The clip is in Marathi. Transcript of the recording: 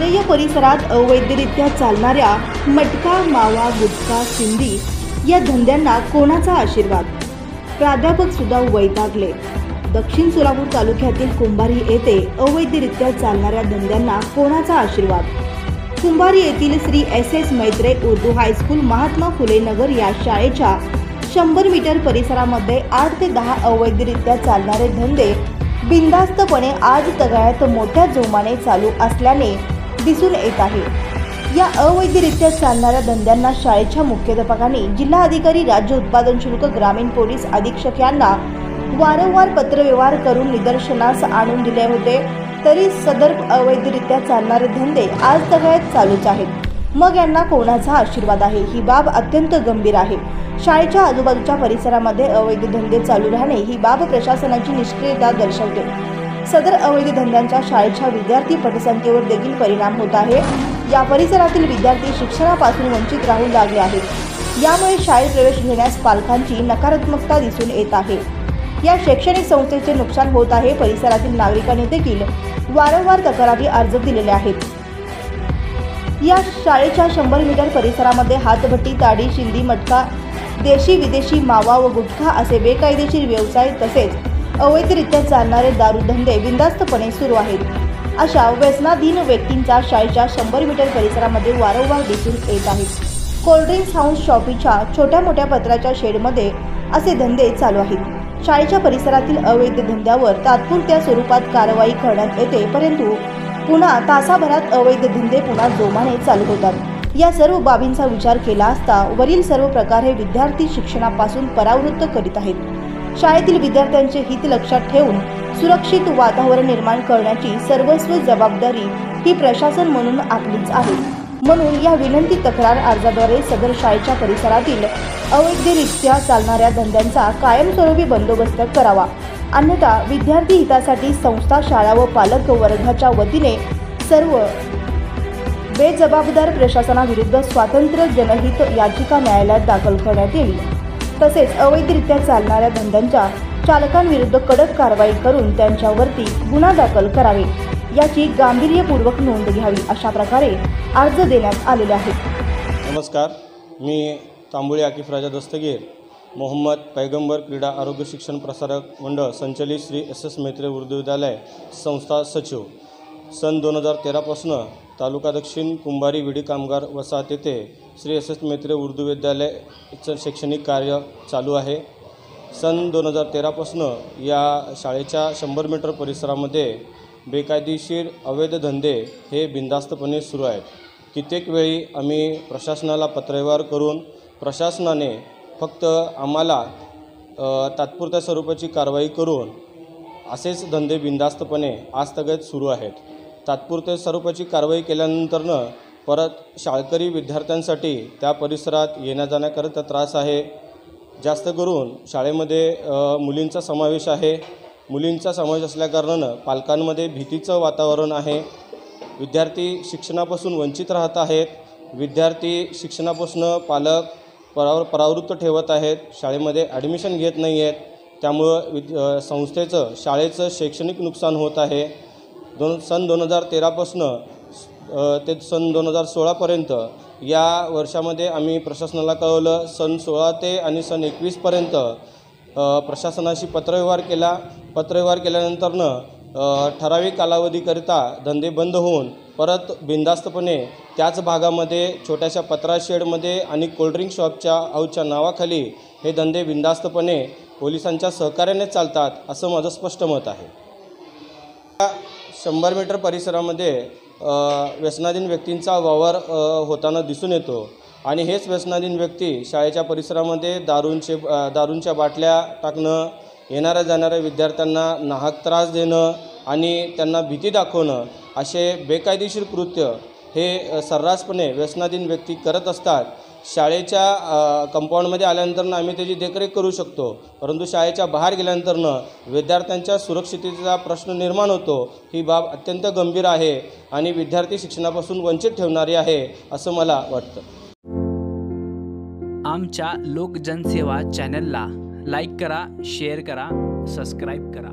शालेय परिसरात अवैधरित्या चालणाऱ्या मटका, मावा, गुटखा, सिंधी या धंद्यांना कोणाचा आशीर्वाद? प्राध्यापक सुद्धा वैतागले। दक्षिण सोलापूर तालुक्यातील कुंभारी येथे अवैधरित्या चालणाऱ्या धंद्यांना कोणाचा आशीर्वाद? कुंभारी येथील श्री एस मैत्रे उर्दू हायस्कूल महात्मा फुले नगर या शाळेच्या 100 मीटर परिसरामध्ये 8 ते 10 अवैधरित्या चालणारे धंदे बिनधास्तपणे आज तगायत मोठ्या जोमाने चालू असल्याने दिसून येत आहे। या अवैधरित्या चालणाऱ्या धंद्यांना शाळेच्या मुख्याध्यापकांनी जिल्हा अधिकारी, राज्य उत्पादन शुल्क, ग्रामीण पोलीस अधीक्षक यांना वारंवार पत्रव्यवहार करून निदर्शनास आणून दिले होते, तरी सदर अवैधरित्या चालणारे धंदे आज तगायत चालूच आहेत। मग यांना कोणाचा आशीर्वाद आहे? ही बाब अत्यंत गंभीर आहे। शाळेच्या आजूबाजूच्या परिसरामध्ये अवैध धंदे चालू राहणे ही बाब प्रशासनाची निष्क्रियता दर्शवते। सदर अवैध धंद्यांचा शाळेच्या विद्यार्थी पटसंख्येवर देखील परिणाम होत आहे। या परिसरातील विद्यार्थी शिक्षणापासून वंचित राहू लागले आहेत। यामुळे शाळेत प्रवेश घेण्यास पालकांची नकारात्मकता दिसून येत आहे। या शैक्षणिक संस्थेचे नुकसान होत आहे। परिसरातील नागरिकांनी देखील वारंवार तक्रारी अर्ज दिलेले आहेत। या शाळेच्या 100 मीटर परिसरामध्ये हातभट्टी, ताडी, शिंदी, मटका, देशी विदेशी मावा व गुटखा असे बेकायदेशीर व्यवसाय तसेच अवैधरित्या चालणारे दारू धंदे बिनधास्तपणे सुरू आहेत। अशा व्यसनाधीन व्यक्तींचा शाळेच्या 100 मीटर परिसरामध्ये वारंवार दिसून येत आहेत। कोल्ड्रिंक्स हाऊस, शॉपीच्या छोट्या मोठ्या पत्राच्या शेडमध्ये असे धंदे चालू आहेत। शाळेच्या परिसरातील अवैध धंद्यावर तात्पुरत्या स्वरूपात कारवाई करण्यात येते, परंतु पुन्हा तासाभरात अवैध धंदे पुन्हा जोमाने चालू होतात। या सर्व बाबींचा विचार केला असता वरील सर्व प्रकारे विद्यार्थी शिक्षणापासून परावृत्त करीत आहेत। शाळेतील विद्यार्थ्यांचे हित लक्षात ठेवून सुरक्षित वातावरण निर्माण करण्याची सर्वस्व जबाबदारी ही प्रशासन म्हणून आपलीच आहे। म्हणून या विनंती तक्रार अर्जाद्वारे सदर शाळेच्या परिसरातील अवैधरित्या चालणाऱ्या धंद्यांचा कायमस्वरूपी बंदोबस्त करावा, अन्यथा विद्यार्थी हितासाठी संस्था, शाळा व पालक वर्गाच्या वतीने सर्व बेजबाबदार प्रशासनाविरुद्ध स्वातंत्र्य जनहित याचिका न्यायालयात दाखल करण्यात येईल। तसेच अवैधरित्या चालणाऱ्या धंद्यांच्या चालकांविरुद्ध कडक कारवाई करून त्यांच्यावरती गुन्हा दाखल करावे याची गांभीर्यपूर्वक नोंद घ्यावी, अशा प्रकारे अर्ज देण्यात आलेले आहेत। नमस्कार, मी तांबुळे आकिफ राजा दस्तगीर, मोहम्मद पैगंबर क्रीडा आरोग्य शिक्षण प्रसारक मंडळ संचलित श्री एस मैत्रे उर्दू विद्यालय संस्था सचिव। सन 2013 पासून तालुका दक्षिण कुंभारी विडी कामगार वसाहत येथे श्री एस मैत्रे उर्दू विद्यालयाचं शैक्षणिक कार्य चालू आहे। सन 2013 पासून या शाळेच्या 100 मीटर परिसरामध्ये बेकायदेशीर अवैध धंदे हे बिनधास्तपणे सुरू आहेत। कित्येक वेळी आम्ही प्रशासनाला पत्रव्यवहार करून प्रशासनाने फक्त आम्हाला तात्पुरत्या स्वरूपाची कारवाई करून असेच धंदे बिनधास्तपणे आजतागत सुरू आहेत। तात्पुरत्या स्वरूपाची कारवाई केल्यानंतरनं परत शाळकरी विद्यार्थ्यांसाठी त्या परिसरात येण्या जाण्याकरता त्रास आहे। जास्त करून शाळेमध्ये मुलींचा समावेश आहे। मुलींचा समावेश असल्याकारणानं पालकांमध्ये भीतीचं वातावरण आहे। विद्यार्थी शिक्षणापासून वंचित राहत आहेत। विद्यार्थी शिक्षणापासून पालक परावृत्त ठेवत आहेत, शाळेमध्ये ॲडमिशन घेत नाही आहेत। त्यामुळं संस्थेचं, शाळेचं शैक्षणिक नुकसान होत आहे। सन 2013 पासून ते सन 2016पर्यंत या वर्षामध्ये आम्ही प्रशासनाला कळवलं। सन 16 ते आणि सन 21पर्यंत प्रशासनाशी पत्रव्यवहार केला। पत्रव्यवहार केल्यानंतरनं ठराविक कालावधीकरिता धंदे बंद होऊन परत बिनधास्तपणे त्याच भागामध्ये छोट्याशा पत्रा शेडमध्ये आणि कोल्ड्रिंक शॉपच्या हाऊसच्या नावाखाली हे धंदे बिनधास्तपणे पोलिसांच्या सहकार्याने चालतात, असं माझं स्पष्ट मत आहे। 100 मीटर परिसरामध्ये व्यसनाधीन व्यक्तींचा वावर होताना दिसून येतो आणि हेच व्यसनाधीन व्यक्ती शाळेच्या परिसरामध्ये दारूंच्या बाटल्या टाकणं, येणाऱ्या जाणाऱ्या विद्यार्थ्यांना नाहक त्रास देणं आणि त्यांना भीती दाखवणं असे बेकायदेशीर कृत्य हे सर्रासपणे व्यसनाधीन व्यक्ती करत असतात। शाळेच्या कंपाऊंडमध्ये आल्यानंतर आम्ही त्याची देखरेख करू शकतो, परंतु शाळेच्या बाहेर गेल्यानंतर विद्यार्थ्यांच्या सुरक्षिततेचा प्रश्न निर्माण होतो। ही बाब अत्यंत गंभीर आहे आणि विद्यार्थी शिक्षणापासून वंचित ठेवणारी आहे असं मला वाटतं। आमच्या लोक जनसेवा चॅनलला लाईक करा, शेअर करा, सबस्क्राईब करा।